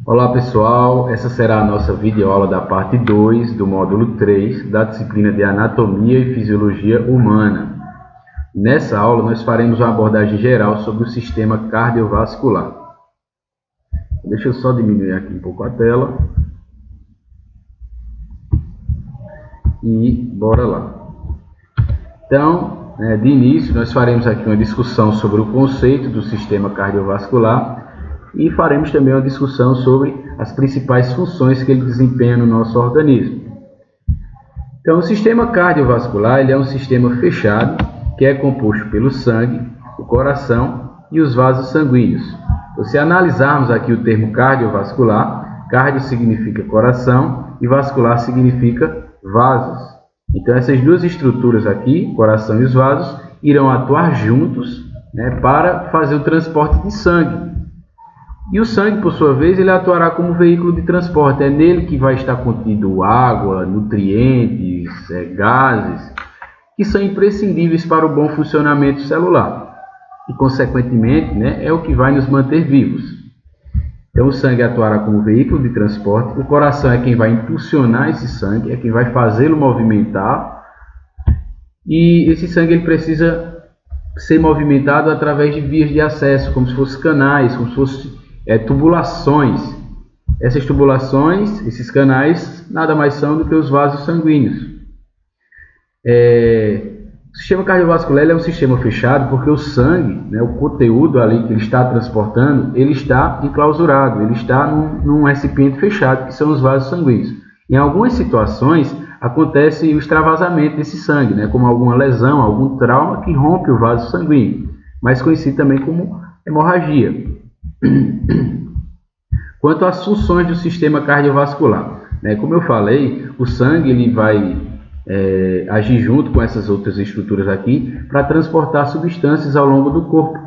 Olá pessoal, essa será a nossa videoaula da parte 2 do módulo 3 da disciplina de Anatomia e Fisiologia Humana. Nessa aula nós faremos uma abordagem geral sobre o sistema cardiovascular. Deixa eu só diminuir aqui um pouco a tela. E bora lá. Então, de início nós faremos aqui uma discussão sobre o conceito do sistema cardiovascular e faremos também uma discussão sobre as principais funções que ele desempenha no nosso organismo. Então, o sistema cardiovascular ele é um sistema fechado que é composto pelo sangue, o coração e os vasos sanguíneos. Se analisarmos aqui o termo cardiovascular, cardio significa coração e vascular significa vasos. Então, essas duas estruturas aqui, o coração e os vasos, irão atuar juntos, para fazer o transporte de sangue. E o sangue, por sua vez, ele atuará como veículo de transporte. É nele que vai estar contido água, nutrientes, gases, que são imprescindíveis para o bom funcionamento celular. E, consequentemente, é o que vai nos manter vivos. Então, o sangue atuará como veículo de transporte. O coração é quem vai impulsionar esse sangue, é quem vai fazê-lo movimentar. E esse sangue ele precisa ser movimentado através de vias de acesso, como se fossem canais, como se fossem tubulações. Essas tubulações, esses canais, nada mais são do que os vasos sanguíneos. O sistema cardiovascular é um sistema fechado porque o sangue, o conteúdo ali que ele está transportando, ele está enclausurado, ele está num recipiente fechado, que são os vasos sanguíneos. Em algumas situações, acontece o extravasamento desse sangue, como alguma lesão, algum trauma que rompe o vaso sanguíneo, mas conhecido também como hemorragia. Quanto às funções do sistema cardiovascular, como eu falei, o sangue ele vai agir junto com essas outras estruturas aqui para transportar substâncias ao longo do corpo,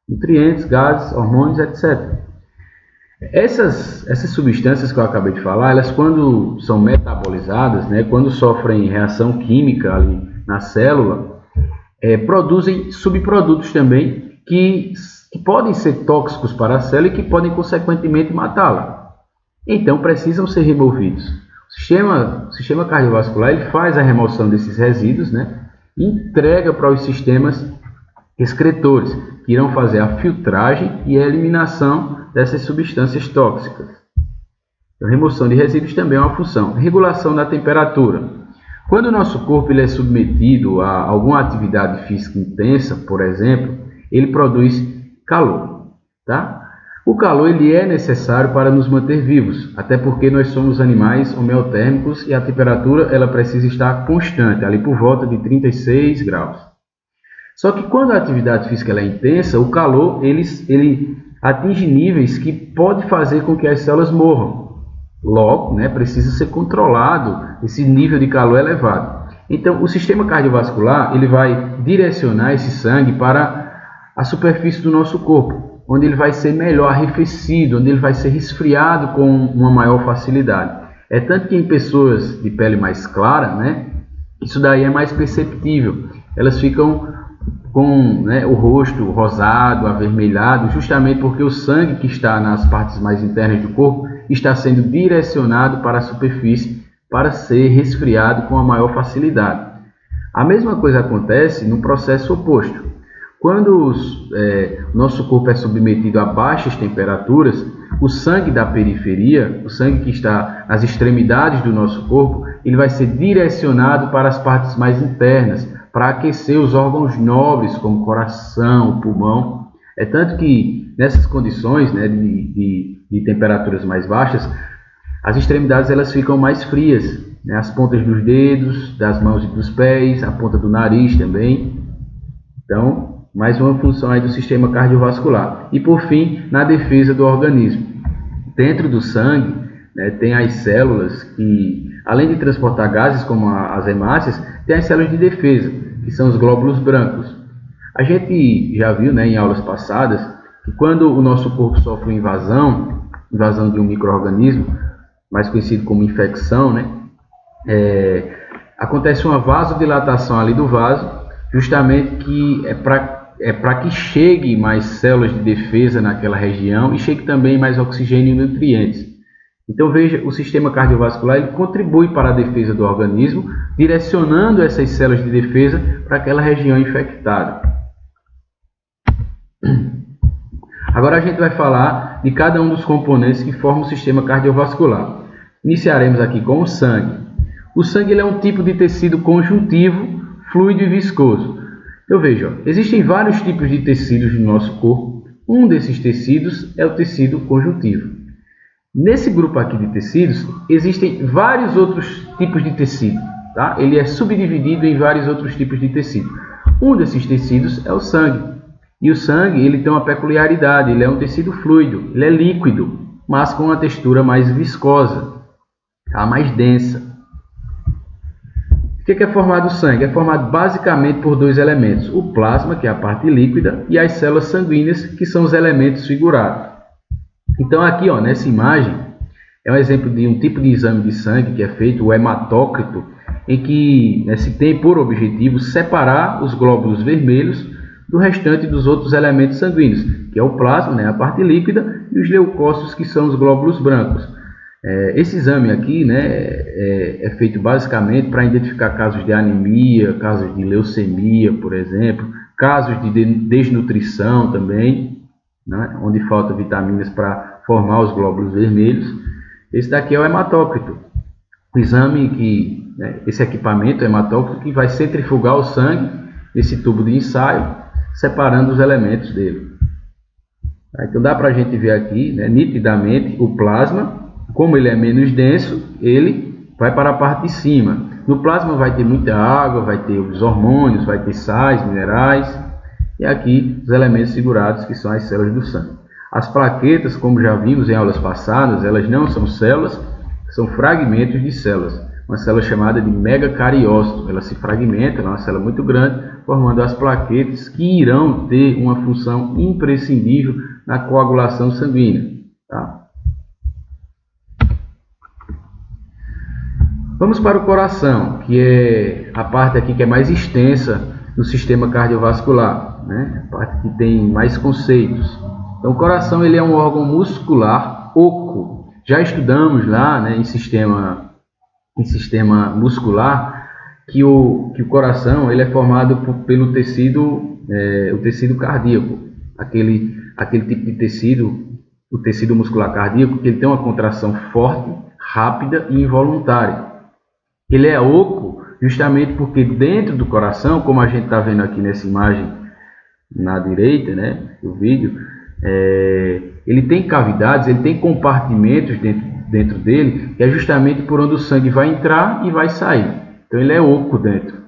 nutrientes, gases, hormônios, etc. Essas substâncias que eu acabei de falar, elas quando são metabolizadas, quando sofrem reação química ali na célula, produzem subprodutos também que podem ser tóxicos para a célula e que podem, consequentemente, matá-la. Então, precisam ser removidos. O sistema cardiovascular ele faz a remoção desses resíduos, e entrega para os sistemas excretores, que irão fazer a filtragem e a eliminação dessas substâncias tóxicas. A remoção de resíduos também é uma função. Regulação da temperatura. Quando o nosso corpo ele é submetido a alguma atividade física intensa, por exemplo, ele produz calor. O calor ele é necessário para nos manter vivos, até porque nós somos animais homeotérmicos e a temperatura ela precisa estar constante, ali por volta de 36 graus. Só que quando a atividade física ela é intensa, o calor ele atinge níveis que pode fazer com que as células morram. Logo, precisa ser controlado esse nível de calor elevado. Então, o sistema cardiovascular ele vai direcionar esse sangue para a superfície do nosso corpo, onde ele vai ser melhor arrefecido, onde ele vai ser resfriado com uma maior facilidade. É tanto que em pessoas de pele mais clara, isso daí é mais perceptível. Elas ficam com o rosto rosado, avermelhado, justamente porque o sangue que está nas partes mais internas do corpo está sendo direcionado para a superfície para ser resfriado com a maior facilidade. A mesma coisa acontece no processo oposto. Quando o nosso corpo é submetido a baixas temperaturas, o sangue da periferia, o sangue que está nas extremidades do nosso corpo, ele vai ser direcionado para as partes mais internas, para aquecer os órgãos nobres, como o coração, o pulmão. É tanto que nessas condições de temperaturas mais baixas, as extremidades elas ficam mais frias, as pontas dos dedos, das mãos e dos pés, a ponta do nariz também. Então, mais uma função aí do sistema cardiovascular. E por fim, na defesa do organismo. Dentro do sangue, tem as células que, além de transportar gases como as hemácias, tem as células de defesa, que são os glóbulos brancos. A gente já viu em aulas passadas que quando o nosso corpo sofre uma invasão de um micro-organismo, mais conhecido como infecção, acontece uma vasodilatação ali do vaso, justamente que é para para que chegue mais células de defesa naquela região e chegue também mais oxigênio e nutrientes. Então veja, o sistema cardiovascular ele contribui para a defesa do organismo, direcionando essas células de defesa para aquela região infectada. Agora a gente vai falar de cada um dos componentes que formam o sistema cardiovascular. Iniciaremos aqui com o sangue. O sangue ele é um tipo de tecido conjuntivo, fluido e viscoso. Então veja, existem vários tipos de tecidos no nosso corpo. Um desses tecidos é o tecido conjuntivo. Nesse grupo aqui de tecidos, existem vários outros tipos de tecido. Tá? Ele é subdividido em vários outros tipos de tecido. Um desses tecidos é o sangue. E o sangue ele tem uma peculiaridade, ele é um tecido fluido, ele é líquido, mas com uma textura mais viscosa, tá? Mais densa. O que é formado o sangue? É formado basicamente por dois elementos, o plasma, que é a parte líquida, e as células sanguíneas, que são os elementos figurados. Então aqui, ó, nessa imagem, é um exemplo de um tipo de exame de sangue que é feito, o hematócrito, em que se tem por objetivo separar os glóbulos vermelhos do restante dos outros elementos sanguíneos, que é o plasma, né, a parte líquida, e os leucócitos, que são os glóbulos brancos. Esse exame aqui, né, é feito basicamente para identificar casos de anemia, casos de leucemia, por exemplo, casos de desnutrição também, né, onde falta vitaminas para formar os glóbulos vermelhos. Esse daqui é o hematócrito, o exame que, esse equipamento hematócrito que vai centrifugar o sangue nesse tubo de ensaio, separando os elementos dele. Então dá para a gente ver aqui, né, nitidamente o plasma, como ele é menos denso, ele vai para a parte de cima. No plasma vai ter muita água, vai ter os hormônios, vai ter sais, minerais, e aqui os elementos figurados, que são as células do sangue. As plaquetas, como já vimos em aulas passadas, elas não são células, são fragmentos de células. Uma célula chamada de megacariócito, ela se fragmenta, é uma célula muito grande, formando as plaquetas que irão ter uma função imprescindível na coagulação sanguínea. Tá? Vamos para o coração, que é a parte aqui que é mais extensa no sistema cardiovascular, né? A parte que tem mais conceitos. Então, o coração ele é um órgão muscular oco. Já estudamos lá, né, em sistema muscular que o coração ele é formado pelo tecido, o tecido cardíaco, aquele tipo de tecido, o tecido muscular cardíaco, que ele tem uma contração forte, rápida e involuntária. Ele é oco justamente porque dentro do coração, como a gente está vendo aqui nessa imagem na direita, né, do vídeo, ele tem cavidades, ele tem compartimentos dentro dele, que é justamente por onde o sangue vai entrar e vai sair. Então ele é oco dentro.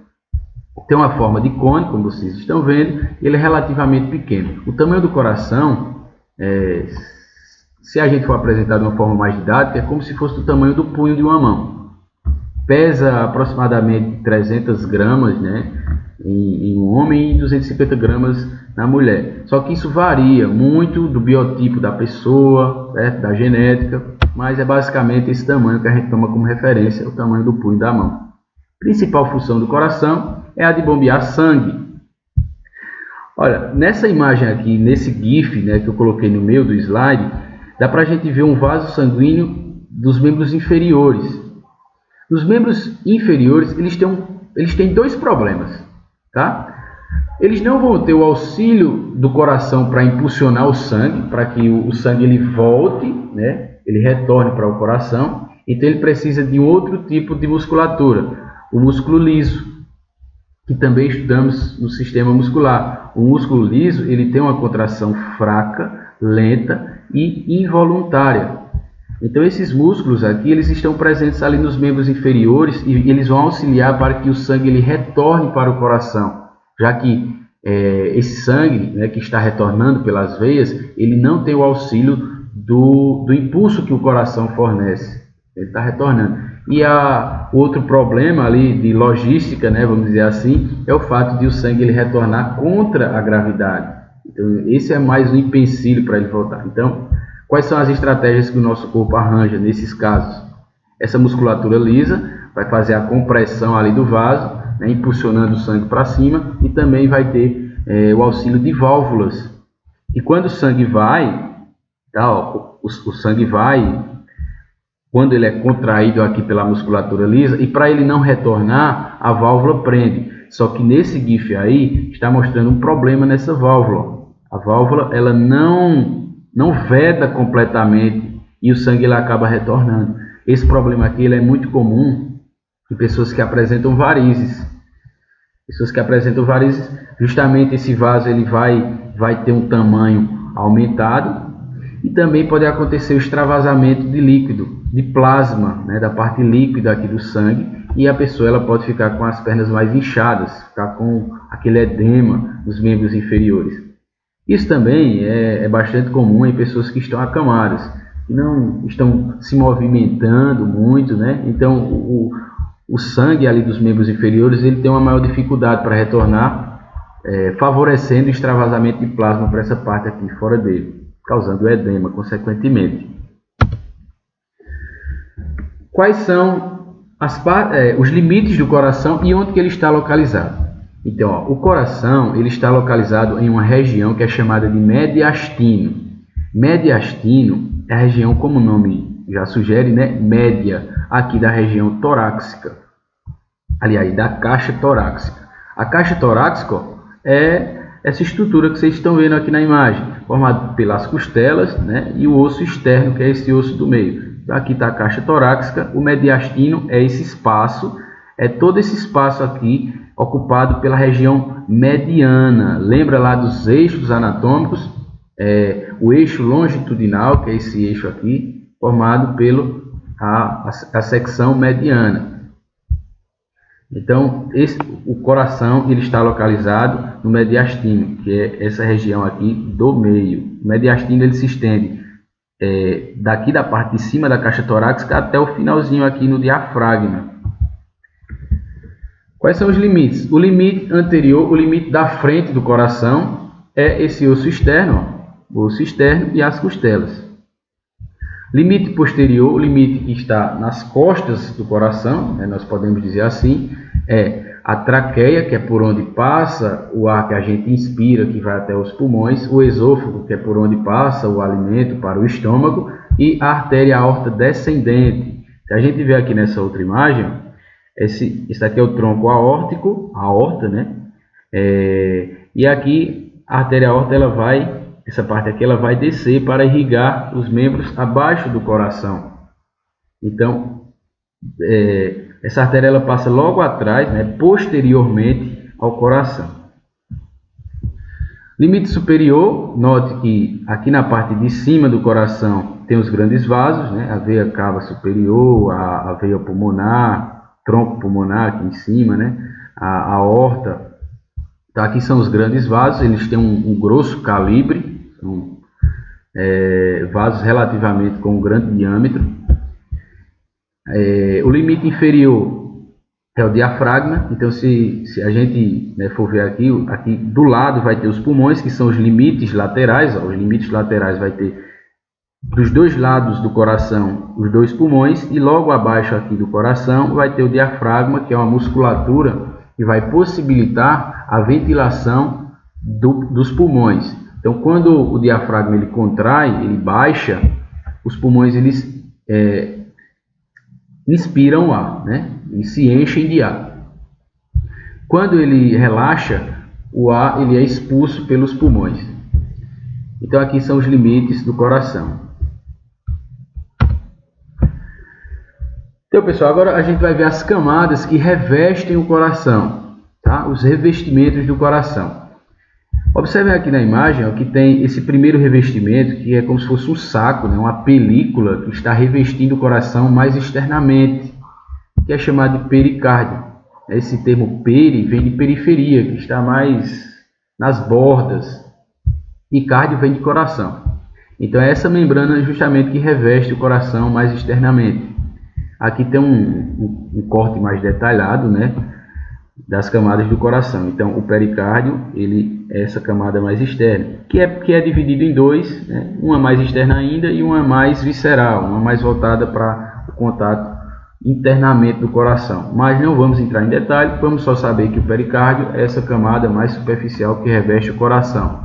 Tem uma forma de cone, como vocês estão vendo, e ele é relativamente pequeno. O tamanho do coração, se a gente for apresentar de uma forma mais didática, é como se fosse do tamanho do punho de uma mão. Pesa aproximadamente 300 gramas, né, em um homem e 250 gramas na mulher. Só que isso varia muito do biotipo da pessoa, certo? Da genética, mas é basicamente esse tamanho que a gente toma como referência, o tamanho do punho da mão. A principal função do coração é a de bombear sangue. Olha, nessa imagem aqui, nesse GIF, né, que eu coloquei no meio do slide, dá para a gente ver um vaso sanguíneo dos membros inferiores. Os membros inferiores eles têm dois problemas. Tá? Eles não vão ter o auxílio do coração para impulsionar o sangue, para que o sangue ele volte, né? Ele retorne para o coração. Então ele precisa de outro tipo de musculatura, o músculo liso, que também estudamos no sistema muscular. O músculo liso ele tem uma contração fraca, lenta e involuntária. Então esses músculos aqui eles estão presentes ali nos membros inferiores e eles vão auxiliar para que o sangue ele retorne para o coração, já que esse sangue, né, que está retornando pelas veias, ele não tem o auxílio do impulso que o coração fornece, ele está retornando. E o outro problema ali de logística, né, vamos dizer assim, é o fato de o sangue ele retornar contra a gravidade. Então esse é mais um empecilho para ele voltar. Então, quais são as estratégias que o nosso corpo arranja nesses casos? Essa musculatura lisa vai fazer a compressão ali do vaso, né, impulsionando o sangue para cima, e também vai ter o auxílio de válvulas. E quando o sangue vai, tá, ó, o sangue vai, quando ele é contraído aqui pela musculatura lisa, e para ele não retornar, a válvula prende. Só que nesse GIF aí, está mostrando um problema nessa válvula. A válvula, ela não veda completamente e o sangue ele acaba retornando. Esse problema aqui ele é muito comum em pessoas que apresentam varizes. Pessoas que apresentam varizes, justamente esse vaso ele vai ter um tamanho aumentado e também pode acontecer o extravasamento de líquido, de plasma, né, da parte líquida aqui do sangue, e a pessoa ela pode ficar com as pernas mais inchadas, ficar com aquele edema nos membros inferiores. Isso também é bastante comum em pessoas que estão acamadas, que não estão se movimentando muito, né? Então o sangue ali dos membros inferiores ele tem uma maior dificuldade para retornar, favorecendo o extravasamento de plasma para essa parte aqui fora dele, causando edema consequentemente. Quais são os limites do coração e onde que ele está localizado? Então, ó, o coração ele está localizado em uma região que é chamada de mediastino. Mediastino é a região, como o nome já sugere, né, média, aqui da região torácica. Aliás, da caixa torácica. A caixa torácica é essa estrutura que vocês estão vendo aqui na imagem, formada pelas costelas, né, e o osso externo, que é esse osso do meio. Então, aqui está a caixa torácica, o mediastino é esse espaço, é todo esse espaço aqui ocupado pela região mediana. Lembra lá dos eixos anatômicos? O eixo longitudinal, que é esse eixo aqui, formado pela secção mediana. Então, o coração ele está localizado no mediastino, que é essa região aqui do meio. O mediastino ele se estende daqui da parte de cima da caixa torácica até o finalzinho aqui no diafragma. Quais são os limites? O limite anterior, o limite da frente do coração, é esse osso externo, ó, o osso externo e as costelas. Limite posterior, o limite que está nas costas do coração, né, nós podemos dizer assim, é a traqueia, que é por onde passa o ar que a gente inspira, que vai até os pulmões, o esôfago, que é por onde passa o alimento para o estômago, e a artéria aorta descendente. Se a gente vê aqui nessa outra imagem, esse aqui é o tronco aórtico, a aorta, né? E aqui a artéria aorta, essa parte aqui ela vai descer para irrigar os membros abaixo do coração. Então, essa artéria ela passa logo atrás, né, posteriormente ao coração. Limite superior, note que aqui na parte de cima do coração tem os grandes vasos, né, a veia cava superior, a veia pulmonar, tronco pulmonar aqui em cima, né, a aorta. Então, aqui são os grandes vasos, eles têm um grosso calibre, são vasos relativamente com um grande diâmetro. O limite inferior é o diafragma. Então, se a gente, né, for ver aqui do lado vai ter os pulmões, que são os limites laterais. Ó, os limites laterais vai ter dos dois lados do coração os dois pulmões, e logo abaixo aqui do coração vai ter o diafragma, que é uma musculatura que vai possibilitar a ventilação dos pulmões. Então, quando o diafragma ele contrai, ele baixa, os pulmões eles inspiram ar, né? Eles se enchem de ar. Quando ele relaxa, o ar ele é expulso pelos pulmões. Então, aqui são os limites do coração. Então, pessoal, agora a gente vai ver as camadas que revestem o coração, tá? Os revestimentos do coração. Observem aqui na imagem, ó, que tem esse primeiro revestimento, que é como se fosse um saco, né? Uma película que está revestindo o coração mais externamente, que é chamado de pericárdio. Esse termo peri vem de periferia, que está mais nas bordas, e cardio vem de coração. Então é essa membrana justamente que reveste o coração mais externamente. Aqui tem um corte mais detalhado, né, das camadas do coração. Então o pericárdio ele é essa camada mais externa, que é dividido em dois, né, uma mais externa ainda e uma mais visceral, uma mais voltada para o contato internamente do coração. Mas não vamos entrar em detalhe, vamos só saber que o pericárdio é essa camada mais superficial que reveste o coração.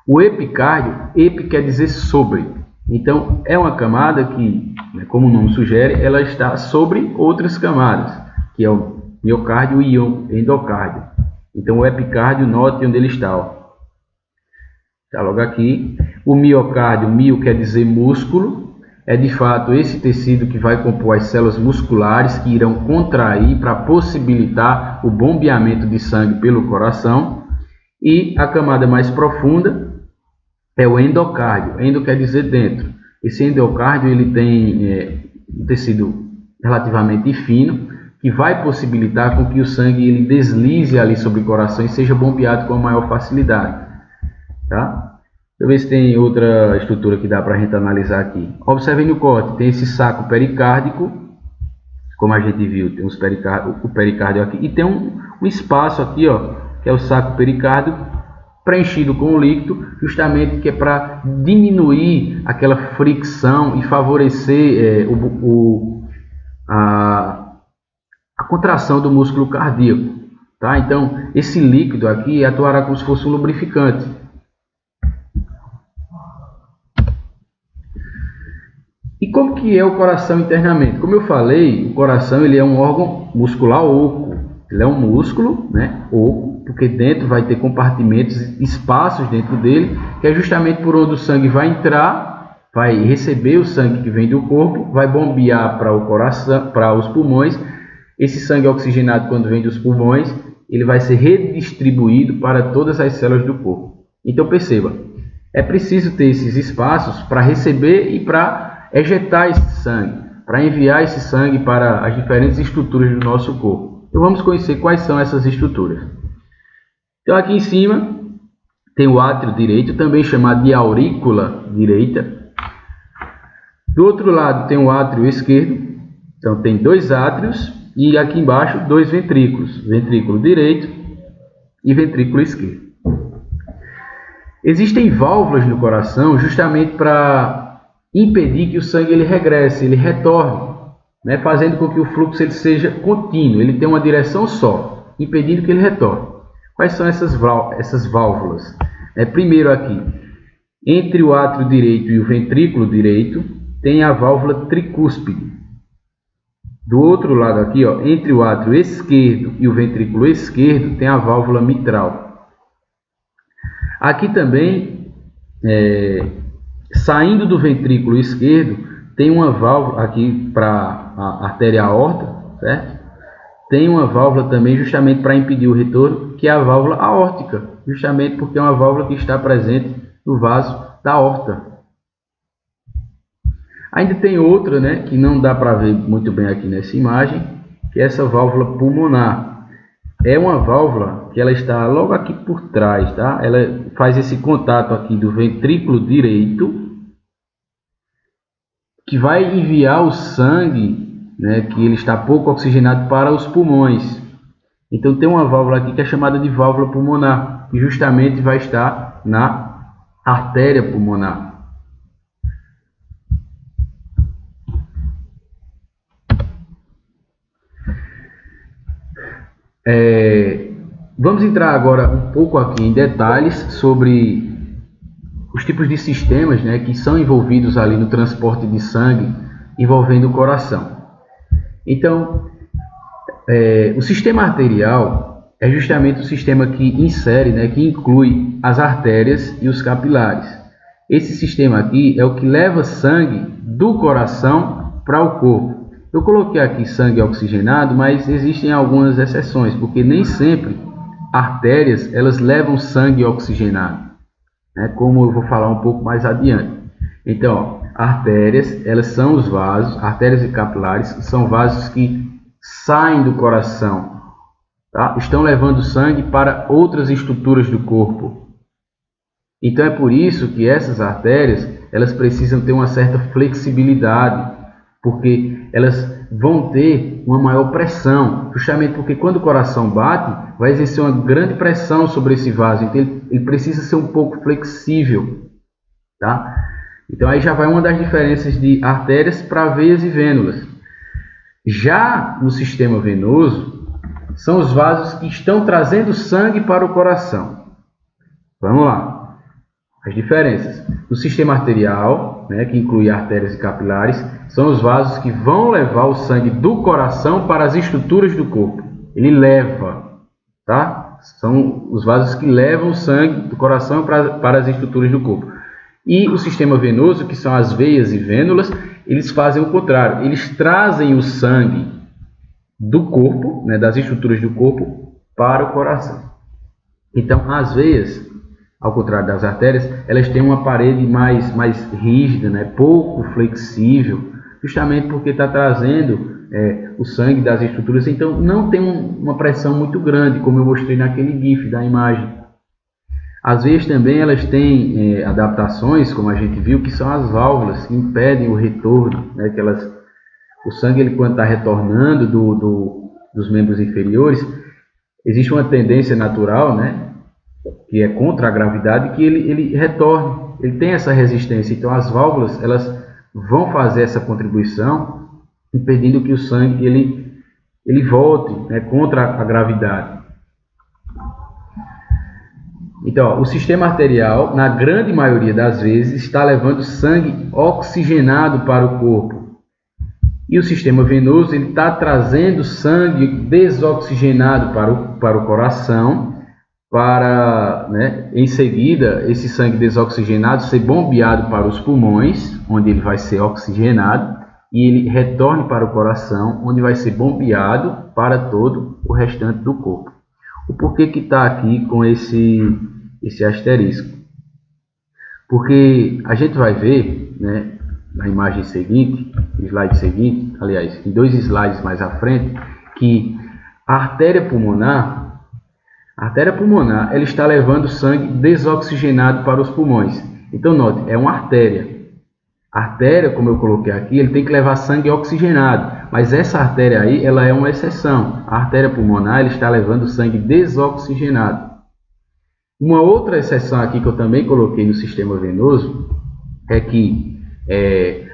O epicárdio, epi quer dizer sobre. Então, é uma camada que, como o nome sugere, ela está sobre outras camadas, que é o miocárdio e o endocárdio. Então, o epicárdio, note onde ele está. Está logo aqui. O miocárdio, mio quer dizer músculo. É de fato esse tecido que vai compor as células musculares que irão contrair para possibilitar o bombeamento de sangue pelo coração. E a camada mais profunda é o endocárdio. Endo quer dizer dentro. Esse endocárdio ele tem um tecido relativamente fino que vai possibilitar com que o sangue ele deslize ali sobre o coração e seja bombeado com maior facilidade. Tá? Deixa eu ver se tem outra estrutura que dá para a gente analisar aqui. Observem no corte, tem esse saco pericárdico, como a gente viu, tem o pericárdio aqui, e tem um espaço aqui, ó, que é o saco pericárdio preenchido com o líquido, justamente que é para diminuir aquela fricção e favorecer a contração do músculo cardíaco. Tá? Então, esse líquido aqui atuará como se fosse um lubrificante. E como que é o coração internamente? Como eu falei, o coração ele é um órgão muscular oco. Ele é um músculo, né, oco, porque dentro vai ter compartimentos, espaços dentro dele, que é justamente por onde o sangue vai entrar, vai receber o sangue que vem do corpo, vai bombear para o coração, para os pulmões. Esse sangue oxigenado, quando vem dos pulmões, ele vai ser redistribuído para todas as células do corpo. Então perceba, é preciso ter esses espaços para receber e para ejetar esse sangue, para enviar esse sangue para as diferentes estruturas do nosso corpo. Então vamos conhecer quais são essas estruturas. Então aqui em cima tem o átrio direito, também chamado de aurícula direita. Do outro lado tem o átrio esquerdo, então tem dois átrios e aqui embaixo dois ventrículos, ventrículo direito e ventrículo esquerdo. Existem válvulas no coração justamente para impedir que o sangue ele regresse, ele retorne, né, fazendo com que o fluxo ele seja contínuo, ele tenha uma direção só, impedindo que ele retorne. Quais são essas válvulas? Primeiro aqui, entre o átrio direito e o ventrículo direito, tem a válvula tricúspide. Do outro lado aqui, ó, entre o átrio esquerdo e o ventrículo esquerdo, tem a válvula mitral. Aqui também, saindo do ventrículo esquerdo, tem uma válvula aqui para a artéria aorta, certo? Tem uma válvula também justamente para impedir o retorno, que é a válvula aórtica, justamente porque é uma válvula que está presente no vaso da aorta. Ainda tem outra, né, que não dá para ver muito bem aqui nessa imagem, que é essa válvula pulmonar. É uma válvula que ela está logo aqui por trás, tá? Ela faz esse contato aqui do ventrículo direito, que vai enviar o sangue, né, que ele está pouco oxigenado, para os pulmões. Então tem uma válvula aqui que é chamada de válvula pulmonar, que justamente vai estar na artéria pulmonar. Vamos entrar agora um pouco aqui em detalhes sobre os tipos de sistemas, né, que são envolvidos ali no transporte de sangue envolvendo o coração. Então, o sistema arterial é justamente o sistema que insere, né, que inclui as artérias e os capilares. Esse sistema aqui é o que leva sangue do coração para o corpo. Eu coloquei aqui sangue oxigenado, mas existem algumas exceções, porque nem sempre artérias elas levam sangue oxigenado, né, como eu vou falar um pouco mais adiante. Então, artérias, elas são os vasos, artérias e capilares, são vasos que saem do coração, tá? Estão levando sangue para outras estruturas do corpo. Então é por isso que essas artérias, elas precisam ter uma certa flexibilidade, porque elas vão ter uma maior pressão, justamente porque quando o coração bate, vai exercer uma grande pressão sobre esse vaso, então ele precisa ser um pouco flexível, tá? Então aí já vai uma das diferenças de artérias para veias e vênulas. Já no sistema venoso, são os vasos que estão trazendo sangue para o coração. Vamos lá. As diferenças. No sistema arterial, né, que inclui artérias e capilares, são os vasos que vão levar o sangue do coração para as estruturas do corpo. Ele leva, tá? São os vasos que levam o sangue do coração para as estruturas do corpo. E o sistema venoso, que são as veias e vênulas, eles fazem o contrário. Eles trazem o sangue do corpo, né, das estruturas do corpo, para o coração. Então, as veias, ao contrário das artérias, elas têm uma parede mais rígida, né, pouco flexível, justamente porque está trazendo o sangue das estruturas. Então, não tem uma pressão muito grande, como eu mostrei naquele GIF da imagem. As veias também elas têm adaptações, como a gente viu, que são as válvulas que impedem o retorno, né, que o sangue, ele, quando está retornando dos membros inferiores, existe uma tendência natural, né, que é contra a gravidade, que ele retorne, ele tem essa resistência. Então as válvulas elas vão fazer essa contribuição, impedindo que o sangue ele volte, né, contra a gravidade. Então, o sistema arterial, na grande maioria das vezes, está levando sangue oxigenado para o corpo. E o sistema venoso está trazendo sangue desoxigenado para o coração, para, né, em seguida, esse sangue desoxigenado ser bombeado para os pulmões, onde ele vai ser oxigenado, e ele retorne para o coração, onde vai ser bombeado para todo o restante do corpo. O porquê que está aqui com esse asterisco? Porque a gente vai ver, né, na imagem seguinte, slide seguinte, aliás, em 2 slides mais à frente, que a artéria pulmonar, ela está levando sangue desoxigenado para os pulmões. Então, note, é uma artéria. A artéria, como eu coloquei aqui, ele tem que levar sangue oxigenado, mas essa artéria aí, ela é uma exceção. A artéria pulmonar, ela está levando sangue desoxigenado. Uma outra exceção aqui que eu também coloquei no sistema venoso é que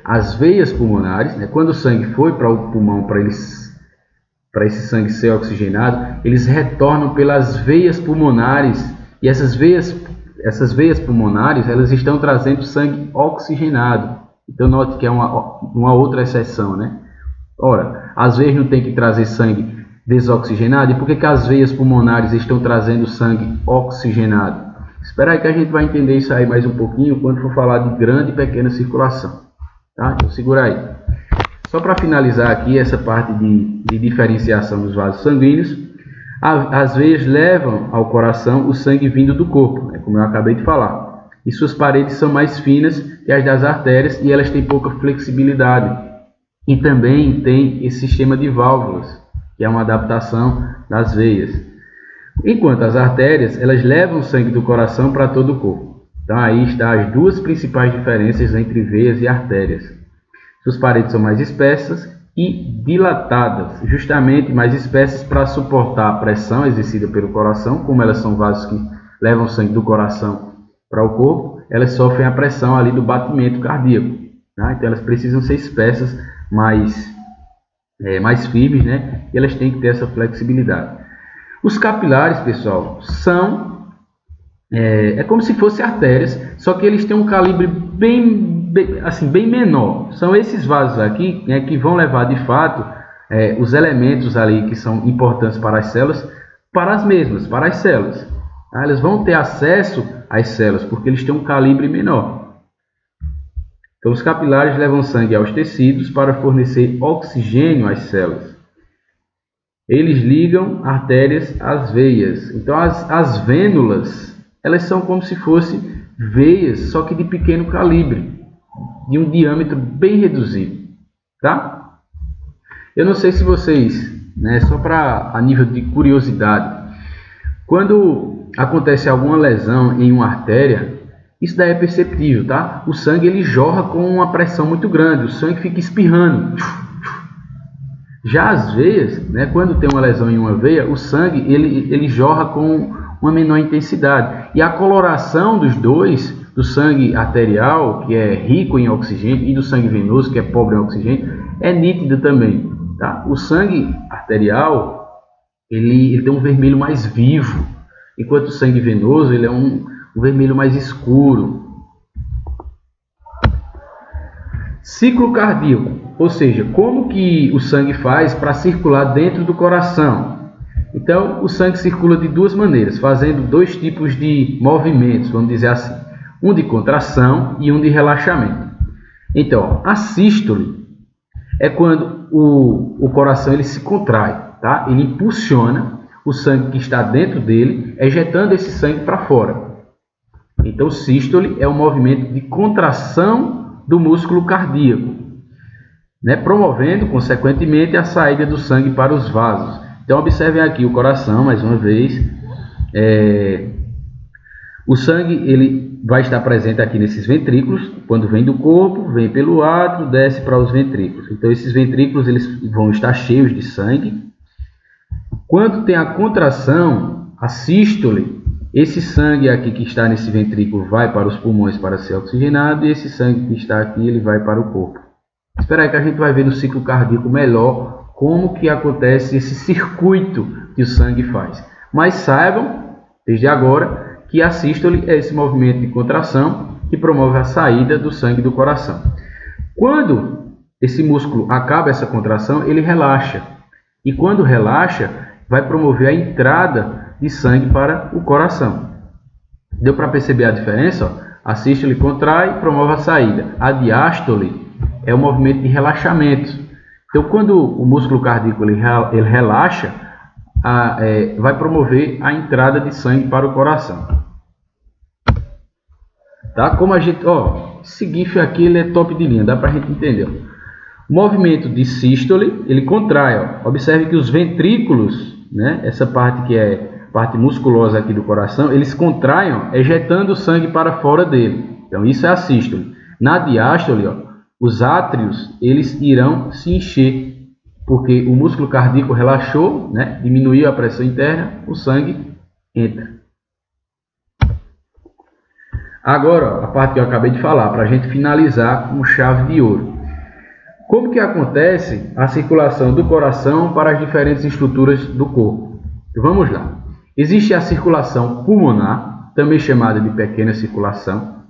as veias pulmonares, né, quando o sangue foi para o pulmão, para esse sangue ser oxigenado, eles retornam pelas veias pulmonares, e essas veias pulmonares, elas estão trazendo sangue oxigenado. Então note que é uma outra exceção, né? Ora, as veias não tem que trazer sangue desoxigenado, e por que as veias pulmonares estão trazendo sangue oxigenado? Espera aí que a gente vai entender isso aí mais um pouquinho quando for falar de grande e pequena circulação, tá? Então segura aí. Só para finalizar aqui essa parte de diferenciação dos vasos sanguíneos, as veias levam ao coração o sangue vindo do corpo, né, como eu acabei de falar. E suas paredes são mais finas que as das artérias e elas têm pouca flexibilidade. E também tem esse sistema de válvulas, que é uma adaptação das veias. Enquanto as artérias, elas levam o sangue do coração para todo o corpo. Então aí estão as duas principais diferenças entre veias e artérias. Suas paredes são mais espessas e dilatadas, justamente mais espessas para suportar a pressão exercida pelo coração. Como elas são vasos que levam o sangue do coração para o corpo, elas sofrem a pressão ali do batimento cardíaco, tá? Então elas precisam ser espessas, mais firmes, né? E elas têm que ter essa flexibilidade. Os capilares, pessoal, são como se fossem artérias, só que eles têm um calibre bem menor. São esses vasos aqui, né, que vão levar de fato os elementos ali que são importantes para as células, para as células. Tá? Eles vão ter acesso às células porque eles têm um calibre menor. Então os capilares levam sangue aos tecidos para fornecer oxigênio às células. Eles ligam artérias às veias. Então as vênulas, elas são como se fossem veias, só que de pequeno calibre, de um diâmetro bem reduzido, tá? Eu não sei se vocês, né, só a nível de curiosidade, quando acontece alguma lesão em uma artéria, isso daí é perceptível, tá? O sangue ele jorra com uma pressão muito grande, o sangue fica espirrando. Já as veias, né, quando tem uma lesão em uma veia, o sangue ele jorra com uma menor intensidade. E a coloração dos dois, do sangue arterial, que é rico em oxigênio, e do sangue venoso, que é pobre em oxigênio, é nítida também. tá? O sangue arterial, ele tem um vermelho mais vivo, enquanto o sangue venoso, ele é um vermelho mais escuro. Ciclo cardíaco, ou seja, como que o sangue faz para circular dentro do coração? Então, o sangue circula de duas maneiras, fazendo dois tipos de movimentos, vamos dizer assim, um de contração e um de relaxamento. Então, a sístole é quando o coração ele se contrai, tá? Ele impulsiona o sangue que está dentro dele, ejetando esse sangue para fora. Então, sístole é um movimento de contração do músculo cardíaco, né? Promovendo, consequentemente, a saída do sangue para os vasos. Então, observem aqui o coração, mais uma vez. O sangue ele vai estar presente aqui nesses ventrículos. Quando vem do corpo, vem pelo átrio, desce para os ventrículos. Então, esses ventrículos eles vão estar cheios de sangue. Quando tem a contração, a sístole, esse sangue aqui que está nesse ventrículo vai para os pulmões para ser oxigenado, e esse sangue que está aqui ele vai para o corpo. Espera aí que a gente vai ver no ciclo cardíaco melhor como que acontece esse circuito que o sangue faz. Mas saibam, desde agora, que a sístole é esse movimento de contração que promove a saída do sangue do coração. Quando esse músculo acaba essa contração, ele relaxa. E quando relaxa, vai promover a entrada de sangue para o coração. Deu para perceber a diferença? Ó? A sístole contrai e promove a saída. A diástole é o movimento de relaxamento. Então, quando o músculo cardíaco ele relaxa, vai promover a entrada de sangue para o coração. Tá? Como a gente, esse GIF aqui ele é top de linha, dá para a gente entender. O movimento de sístole, ele contrai. Observe que os ventrículos, né, essa parte que é a parte musculosa aqui do coração, eles contraem, ejetando o sangue para fora dele. Então, isso é a sístole. Na diástole, os átrios eles irão se encher, porque o músculo cardíaco relaxou, né, diminuiu a pressão interna, o sangue entra. Agora, a parte que eu acabei de falar, para a gente finalizar com chave de ouro. Como que acontece a circulação do coração para as diferentes estruturas do corpo? Vamos lá. Existe a circulação pulmonar, também chamada de pequena circulação,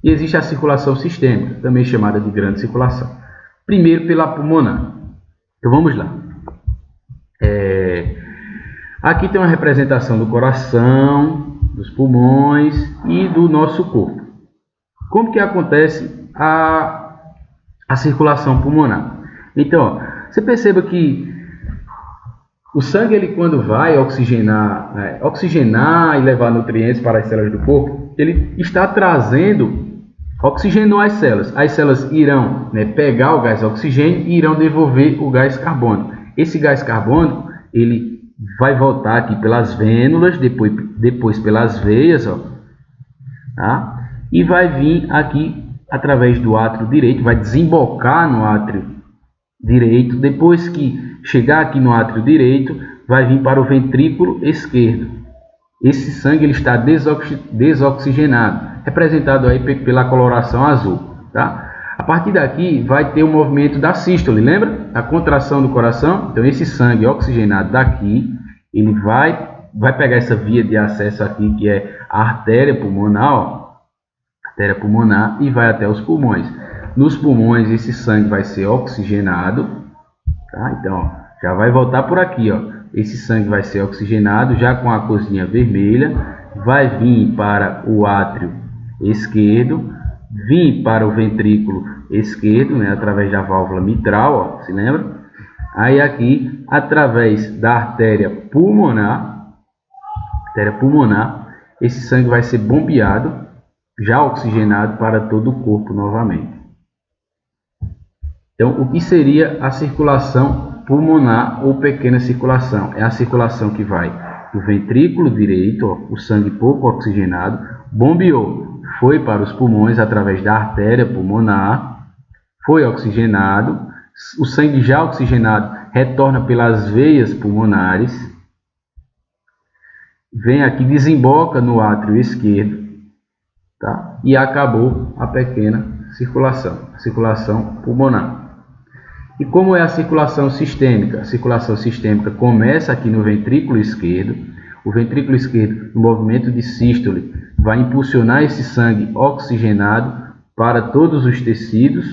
e existe a circulação sistêmica, também chamada de grande circulação. Primeiro pela pulmonar. Então vamos lá. Aqui tem uma representação do coração, dos pulmões e do nosso corpo. Como que acontece a circulação pulmonar? Então, você perceba que o sangue, ele, quando vai oxigenar e levar nutrientes para as células do corpo, ele está trazendo oxigênio às células. As células irão, né, pegar o gás oxigênio e irão devolver o gás carbônico. Esse gás carbônico ele vai voltar aqui pelas vênulas, depois pelas veias, tá? E vai vir aqui através do átrio direito, vai desembocar no átrio direito. Depois que chegar aqui no átrio direito, vai vir para o ventrículo esquerdo. Esse sangue ele está desoxigenado, representado aí pela coloração azul, tá? A partir daqui vai ter o movimento da sístole, lembra? A contração do coração. Então esse sangue oxigenado daqui, ele vai pegar essa via de acesso aqui, que é a artéria pulmonar, e vai até os pulmões. Nos pulmões esse sangue vai ser oxigenado, tá? Então já vai voltar por aqui, esse sangue vai ser oxigenado já com a corzinha vermelha, vai vir para o átrio esquerdo, vir para o ventrículo esquerdo, né, através da válvula mitral, se lembra? Aí aqui, através da artéria pulmonar, esse sangue vai ser bombeado, já oxigenado para todo o corpo novamente. Então, o que seria a circulação pulmonar ou pequena circulação? É a circulação que vai do ventrículo direito, o sangue pouco oxigenado, bombeou, foi para os pulmões através da artéria pulmonar, foi oxigenado, o sangue já oxigenado retorna pelas veias pulmonares, vem aqui, desemboca no átrio esquerdo, tá? E acabou a pequena circulação, a circulação pulmonar. E como é a circulação sistêmica? A circulação sistêmica começa aqui no ventrículo esquerdo. O ventrículo esquerdo, no movimento de sístole, vai impulsionar esse sangue oxigenado para todos os tecidos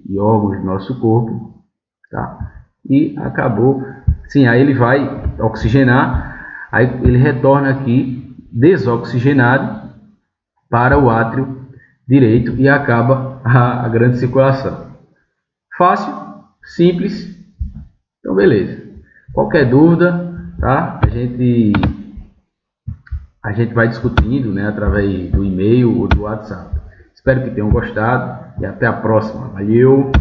e órgãos do nosso corpo, tá? E acabou. Sim, aí ele vai oxigenar, aí ele retorna aqui desoxigenado para o átrio direito e acaba a grande circulação. Fácil, simples, então beleza. Qualquer dúvida, tá? A gente vai discutindo, né, através do e-mail ou do WhatsApp. Espero que tenham gostado e até a próxima. Valeu!